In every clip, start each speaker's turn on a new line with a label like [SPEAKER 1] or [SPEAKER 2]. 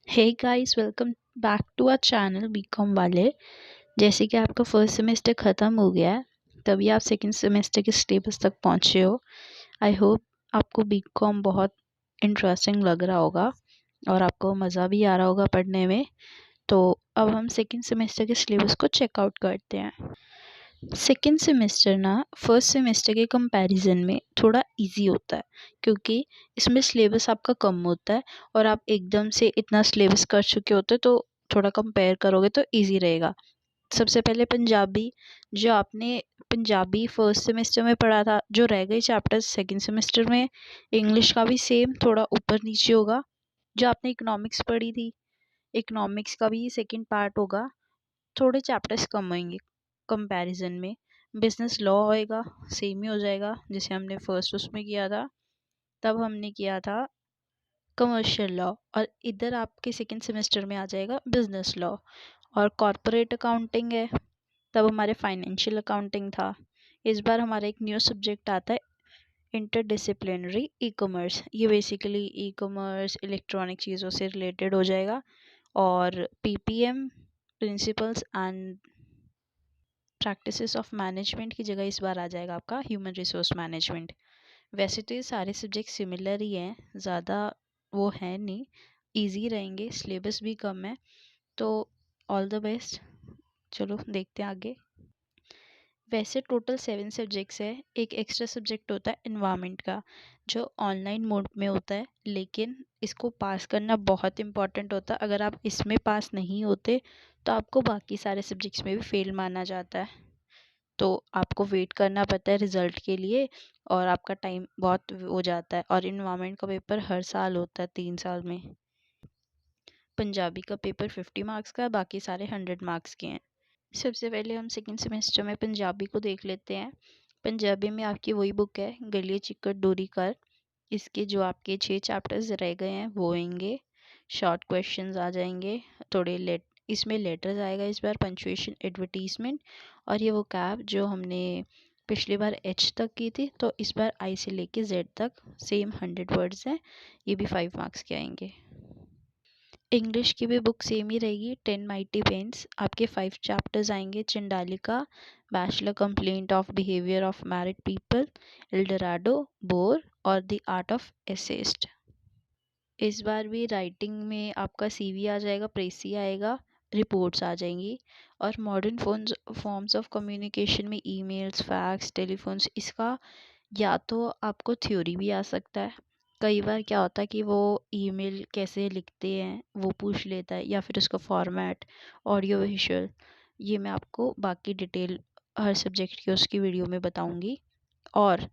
[SPEAKER 1] Hey guys, welcome back to our channel BCom वाले। जैसे कि आपका फर्स्ट सेमेस्टर ख़त्म हो गया है, तभी आप सेकंड सेमेस्टर के सिलेबस तक पहुँचे हो। आई होप आपको बीकॉम बहुत इंटरेस्टिंग लग रहा होगा और आपको मज़ा भी आ रहा होगा पढ़ने में। तो अब हम सेकंड सेमेस्टर के सिलेबस को चेकआउट करते हैं। सेकेंड सेमेस्टर ना फर्स्ट सेमेस्टर के कंपैरिजन में थोड़ा इजी होता है, क्योंकि इसमें सिलेबस आपका कम होता है और आप एकदम से इतना सिलेबस कर चुके होते तो थोड़ा कंपेयर करोगे तो इजी रहेगा। सबसे पहले पंजाबी, जो आपने पंजाबी फर्स्ट सेमेस्टर में पढ़ा था, जो रह गए चैप्टर्स सेकेंड सेमेस्टर में। इंग्लिश का भी सेम थोड़ा ऊपर नीचे होगा। जो आपने इकोनॉमिक्स पढ़ी थी, इकोनॉमिक्स का भी सेकेंड पार्ट होगा। थोड़े चैप्टर्स कम होंगे कंपैरिजन में। बिजनेस लॉ होएगा, सेम ही हो जाएगा जैसे हमने फर्स्ट उसमें किया था। तब हमने किया था कमर्शियल लॉ, और इधर आपके सेकंड सेमेस्टर में आ जाएगा बिजनेस लॉ। और कॉरपोरेट अकाउंटिंग है, तब हमारे फाइनेंशियल अकाउंटिंग था। इस बार हमारा एक न्यू सब्जेक्ट आता है, इंटरडिसिप्लिनरी ई कॉमर्स। ये बेसिकली ई कॉमर्स इलेक्ट्रॉनिक चीज़ों से रिलेटेड हो जाएगा। और ppm, principles and practices of management की जगह इस बार आ जाएगा आपका ह्यूमन रिसोर्स मैनेजमेंट। वैसे तो ये सारे सब्जेक्ट सिमिलर ही हैं, ज़्यादा वो है नहीं, इजी रहेंगे, सिलेबस भी कम है। तो ऑल द बेस्ट। चलो देखते हैं आगे। वैसे टोटल 7 सब्जेक्ट्स है। एक एक्स्ट्रा सब्जेक्ट होता है एनवायरनमेंट का, जो ऑनलाइन मोड में होता है, लेकिन इसको पास करना बहुत इंपॉर्टेंट होता है। अगर आप इसमें पास नहीं होते तो आपको बाकी सारे सब्जेक्ट्स में भी फेल माना जाता है। तो आपको वेट करना पड़ता है रिज़ल्ट के लिए, और आपका टाइम बहुत हो जाता है। और इन्वायरमेंट का पेपर हर साल होता है 3 साल में। पंजाबी का पेपर 50 मार्क्स का है, बाकी सारे 100 मार्क्स के हैं। सबसे पहले हम सेकेंड सेमेस्टर में पंजाबी को देख लेते हैं। पंजाबी में आपकी वही बुक है, गलिए चिक्कड़ डोरी कर। इसके जो आपके 6 चैप्टर्स रह गए हैं वो होंगे। शॉर्ट क्वेश्चंस आ जाएंगे, थोड़े लेट इसमें लेटर्स आएगा इस बार, पंचुएशन, एडवर्टीजमेंट। और ये वो कैब जो हमने पिछली बार एच तक की थी, तो इस बार आई से लेके जेड तक सेम 100 वर्ड्स हैं। ये भी 5 मार्क्स के आएंगे। इंग्लिश की भी बुक सेम ही रहेगी, 10 माइटी पेन्स। आपके 5 चैप्टर्स आएंगे, Chandalika, bachelor complaint of behaviour of married people, Eldorado, bore और द आर्ट ऑफ एसेस्ट। इस बार भी राइटिंग में आपका सीवी आ जाएगा, प्रेसी आएगा, रिपोर्ट्स आ जाएंगी। और modern phones forms of communication में ईमेल्स, फैक्स, टेलीफोन्स, इसका या तो आपको थ्योरी भी आ सकता है। कई बार क्या होता है कि वो ईमेल कैसे लिखते हैं वो पूछ लेता है, या फिर उसका फॉर्मेट, ऑडियो विजुअल। ये मैं आपको बाकी डिटेल हर सब्जेक्ट की उसकी वीडियो में बताऊंगी। और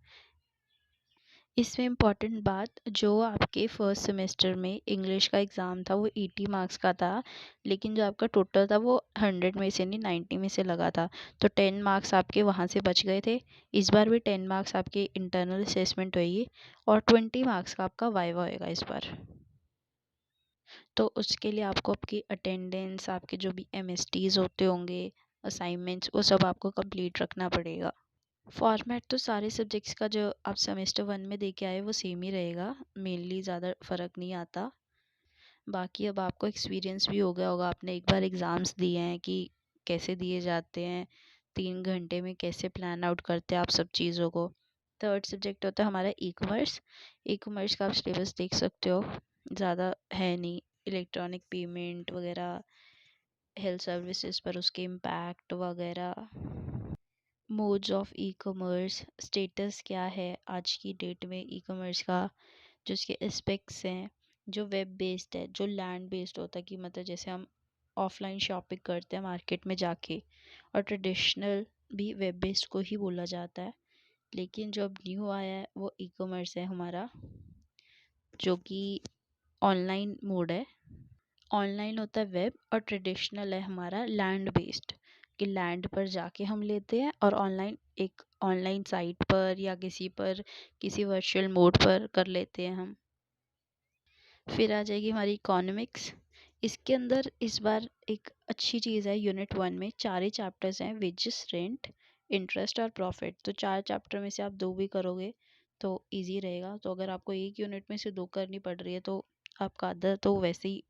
[SPEAKER 1] इसमें इम्पॉर्टेंट बात, जो आपके फर्स्ट सेमेस्टर में इंग्लिश का एग्ज़ाम था वो 80 मार्क्स का था, लेकिन जो आपका टोटल था वो 100 में से नहीं, 90 में से लगा था। तो 10 मार्क्स आपके वहाँ से बच गए थे। इस बार भी 10 मार्क्स आपके इंटरनल असेसमेंट होएगी, और 20 मार्क्स का आपका वाइवा होएगा इस बार। तो उसके लिए आपको आपकी अटेंडेंस, आपके जो भी एमएसटीज होते होंगे, असाइनमेंट्स, वो सब आपको कंप्लीट रखना पड़ेगा। फॉर्मेट तो सारे सब्जेक्ट्स का जो आप सेमेस्टर 1 में दे के आए वो सेम ही रहेगा, मेनली ज़्यादा फ़र्क नहीं आता। बाकी अब आपको एक्सपीरियंस भी हो गया होगा, आपने एक बार एग्ज़ाम्स दिए हैं कि कैसे दिए जाते हैं, 3 घंटे में कैसे प्लान आउट करते हैं आप सब चीज़ों को। थर्ड सब्जेक्ट होता है हमारा ई कॉमर्स। ई कॉमर्स का आप सिलेबस देख सकते हो, ज़्यादा है नहीं। इलेक्ट्रॉनिक पेमेंट वगैरह, हेल्थ सर्विसेज पर उसके इम्पैक्ट वगैरह, modes of e commerce, status क्या है आज की डेट में ई कॉमर्स का, जो इसके एस्पेक्ट्स हैं, जो वेब बेस्ड है, जो लैंड बेस्ड होता है, कि मतलब जैसे हम ऑफलाइन शॉपिंग करते हैं मार्केट में जाके। और ट्रेडिशनल भी वेब बेस्ड को ही बोला जाता है, लेकिन जो अब न्यू आया है वो ई कॉमर्स है हमारा, जो कि ऑनलाइन मोड है। ऑनलाइन होता है वेब, और ट्रेडिशनल है हमारा लैंड बेस्ड, कि लैंड पर जाके हम लेते हैं और ऑनलाइन एक ऑनलाइन साइट पर या किसी पर, किसी वर्चुअल मोड पर कर लेते हैं हम। फिर आ जाएगी हमारी इकोनॉमिक्स। इसके अंदर इस बार एक अच्छी चीज़ है, यूनिट 1 में 4 ही चैप्टर्स हैं, वेजेस, रेंट, इंटरेस्ट और प्रॉफिट। तो 4 चैप्टर में से आप 2 भी करोगे तो इजी रहेगा। तो अगर आपको एक यूनिट में से 2 करनी पड़ रही है तो आपका आधा तो वैसे ही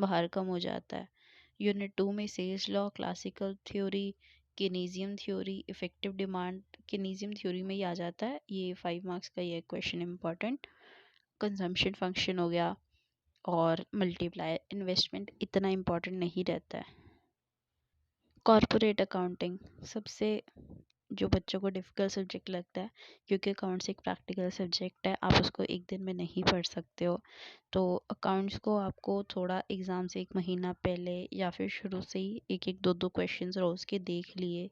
[SPEAKER 1] बाहर कम हो जाता है। यूनिट 2 में सेल्स law, classical theory, Keynesian theory, effective demand Keynesian theory में ही आ जाता है। ये 5 मार्क्स का ये क्वेश्चन इंपॉर्टेंट। कंजम्पशन फंक्शन हो गया और मल्टीप्लायर इन्वेस्टमेंट इतना इम्पोर्टेंट नहीं रहता है। कॉरपोरेट अकाउंटिंग सबसे जो बच्चों को डिफ़िकल्ट सब्जेक्ट लगता है, क्योंकि अकाउंट्स एक प्रैक्टिकल सब्जेक्ट है, आप उसको एक दिन में नहीं पढ़ सकते हो। तो अकाउंट्स को आपको थोड़ा एग्ज़ाम से 1 महीना पहले या फिर शुरू से ही 1-1 2-2 क्वेश्चंस रोज़ के देख लिए।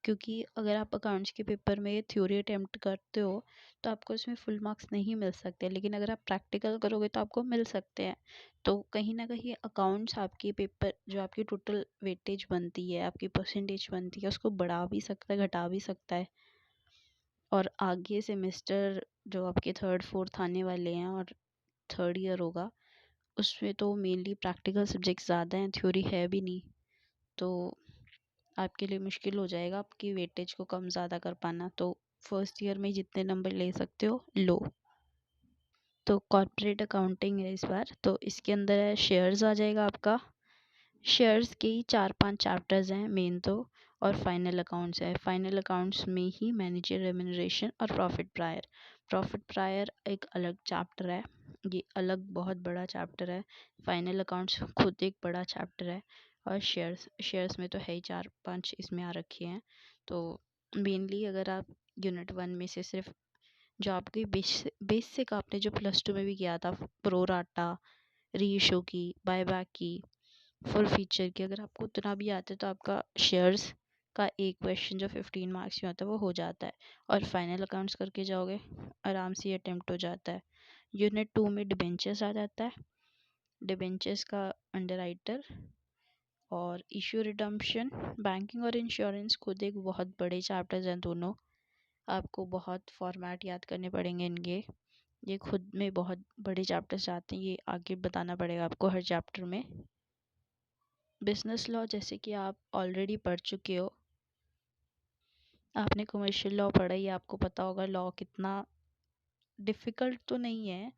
[SPEAKER 1] क्योंकि अगर आप अकाउंट्स के पेपर में थ्योरी अटेम्प्ट करते हो तो आपको इसमें फुल मार्क्स नहीं मिल सकते, लेकिन अगर आप प्रैक्टिकल करोगे तो आपको मिल सकते हैं। तो कहीं ना कहीं अकाउंट्स आपके पेपर जो आपकी टोटल वेटेज बनती है, आपकी परसेंटेज बनती है, उसको बढ़ा भी सकता है, घटा भी सकता है। और आगे सेमेस्टर जो आपके 3rd 4th आने वाले हैं और 3rd ईयर होगा, उसमें तो मेनली प्रैक्टिकल सब्जेक्ट ज़्यादा हैं, थ्योरी है भी नहीं। तो आपके लिए मुश्किल हो जाएगा आपकी वेटेज को कम ज़्यादा कर पाना। तो फर्स्ट ईयर में जितने नंबर ले सकते हो लो। तो कॉर्पोरेट अकाउंटिंग है इस बार, तो इसके अंदर है शेयर्स आ जाएगा आपका। शेयर्स के ही 4-5 चैप्टर्स हैं मेन तो, और फाइनल अकाउंट्स है। फाइनल अकाउंट्स में ही मैनेजर रेम्यूनरेशन और प्रॉफिट प्रायर। प्रॉफिट प्रायर एक अलग चैप्टर है, ये अलग बहुत बड़ा चैप्टर है। फाइनल अकाउंट्स खुद एक बड़ा चैप्टर है। और शेयर्स में तो है ही 4-5 इसमें आ रखे हैं। तो मेनली अगर आप यूनिट 1 में से सिर्फ जो आपकी बेसिक आपने जो +2 में भी किया था, प्रो राटा, री इशू की, बायबैक की, फुल फीचर की, अगर आपको उतना भी आता है तो आपका शेयर्स का एक क्वेश्चन जो 15 मार्क्स में होता है वो हो जाता है। और फाइनल अकाउंट्स करके जाओगे आराम से ये अटेम्प्ट हो जाता है। यूनिट 2 में डिबेंचर्स आ जाता है। डिबेंचर्स का अंडरराइटर और इशू रिडम्पशन। बैंकिंग और इंश्योरेंस खुद एक बहुत बड़े चैप्टर्स हैं दोनों। आपको बहुत फॉर्मेट याद करने पड़ेंगे इनके, ये खुद में बहुत बड़े चैप्टर्स आते हैं, ये आगे बताना पड़ेगा आपको हर चैप्टर में। बिजनेस लॉ जैसे कि आप ऑलरेडी पढ़ चुके हो, आपने कमर्शियल लॉ पढ़ा ही, आपको पता होगा लॉ कितना डिफ़िकल्ट तो नहीं है।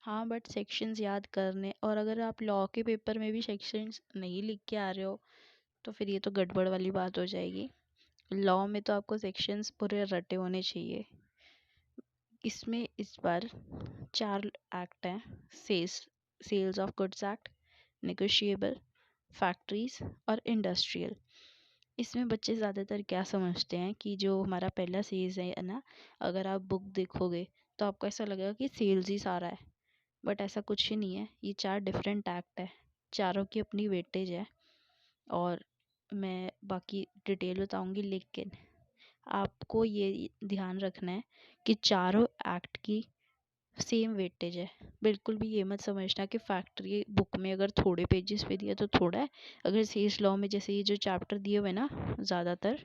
[SPEAKER 1] हाँ, बट सेक्शंस याद करने, और अगर आप लॉ के पेपर में भी सेक्शंस नहीं लिख के आ रहे हो तो फिर ये तो गड़बड़ वाली बात हो जाएगी। लॉ में तो आपको सेक्शंस पूरे रटे होने चाहिए। इसमें इस बार 4 एक्ट हैं। Sales of goods act, negotiable, factories और इंडस्ट्रियल। इसमें बच्चे ज़्यादातर क्या समझते हैं कि जो हमारा पहला सेल्स है ना, अगर आप बुक देखोगे तो आपको ऐसा लगेगा कि सेल्स ही सारा है, बट ऐसा कुछ ही नहीं है। ये 4 डिफरेंट एक्ट है, चारों की अपनी वेटेज है, और मैं बाकी डिटेल बताऊंगी। लेकिन आपको ये ध्यान रखना है कि चारों एक्ट की सेम वेटेज है। बिल्कुल भी ये मत समझना कि फैक्ट्री बुक में अगर थोड़े पेजेस पे दिया तो थोड़ा है। अगर सेल्स लॉ में जैसे ये जो चैप्टर दिए हुए ना, ज़्यादातर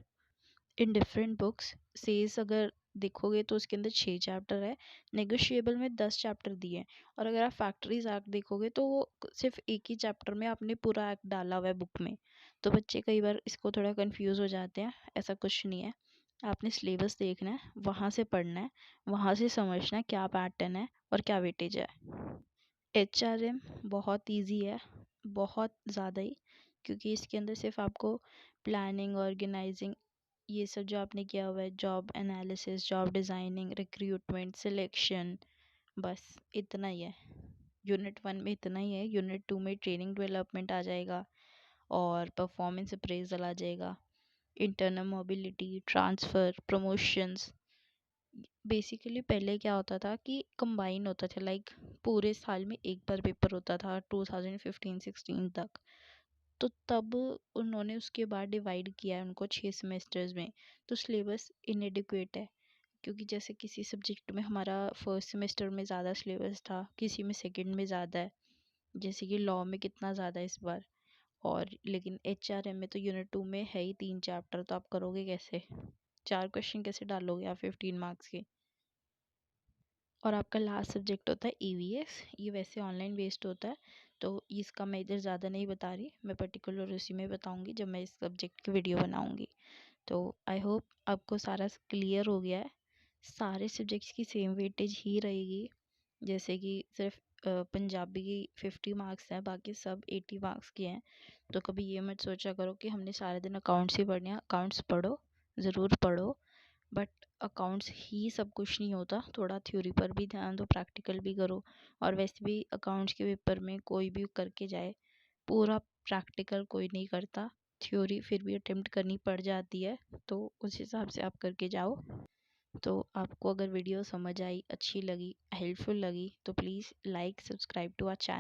[SPEAKER 1] इन डिफरेंट बुक्स, सेल्स अगर देखोगे तो उसके अंदर 6 चैप्टर है, नेगोशिएबल में 10 चैप्टर दिए हैं, और अगर आप फैक्ट्रीज एक्ट देखोगे तो वो सिर्फ एक ही चैप्टर में आपने पूरा एक्ट डाला हुआ है बुक में। तो बच्चे कई बार इसको थोड़ा कंफ्यूज हो जाते हैं, ऐसा कुछ नहीं है। आपने सिलेबस देखना है, वहाँ से पढ़ना है, वहाँ से समझना है क्या पैटर्न है और क्या वेटेज है। HRM बहुत इजी है, बहुत ज़्यादा ही, क्योंकि इसके अंदर सिर्फ आपको प्लानिंग, ऑर्गेनाइजिंग, ये सब जो आपने किया हुआ है, job analysis, job designing, recruitment, selection, बस इतना ही है। यूनिट 1 में इतना ही है। यूनिट 2 में ट्रेनिंग डेवलपमेंट आ जाएगा और परफॉर्मेंस अप्रेजल आ जाएगा, internal mobility, transfer, promotions. Basically पहले क्या होता था कि कंबाइन होता था, लाइक पूरे साल में एक बार पेपर होता था 2015-16 तक। तो तब उन्होंने उसके बाद डिवाइड किया है उनको 6 सेमेस्टर्स में। तो सिलेबस इनएडिक्वेट है, क्योंकि जैसे किसी सब्जेक्ट में हमारा फर्स्ट सेमेस्टर में ज़्यादा सिलेबस था, किसी में सेकंड में ज़्यादा है, जैसे कि लॉ में कितना ज़्यादा है इस बार। और लेकिन HRM में तो यूनिट 2 में है ही 3 चैप्टर, तो आप करोगे कैसे? 4 क्वेश्चन कैसे डालोगे आप 15 मार्क्स के? और आपका लास्ट सब्जेक्ट होता है EVS, ये वैसे ऑनलाइन बेस्ड होता है, तो इसका मैं इधर ज़्यादा नहीं बता रही, मैं पर्टिकुलर उसी में बताऊंगी जब मैं इस सब्जेक्ट की वीडियो बनाऊंगी। तो आई होप आपको सारा क्लियर हो गया है। सारे सब्जेक्ट्स की सेम वेटेज ही रहेगी, जैसे कि सिर्फ पंजाबी की 50 मार्क्स हैं, बाकी सब 80 मार्क्स के हैं। तो कभी ये मत सोचा करो कि हमने सारे दिन अकाउंट्स ही पढ़ने हैं। अकाउंट्स पढ़ो, ज़रूर पढ़ो, बट अकाउंट्स ही सब कुछ नहीं होता। थोड़ा थ्योरी पर भी ध्यान दो, प्रैक्टिकल भी करो। और वैसे भी अकाउंट्स के पेपर में कोई भी करके जाए, पूरा प्रैक्टिकल कोई नहीं करता। थ्योरी फिर भी अटेम्प्ट करनी पड़ जाती है, तो उस हिसाब से आप करके जाओ। तो आपको अगर वीडियो समझ आई, अच्छी लगी, हेल्पफुल लगी, तो please like, subscribe to our channel.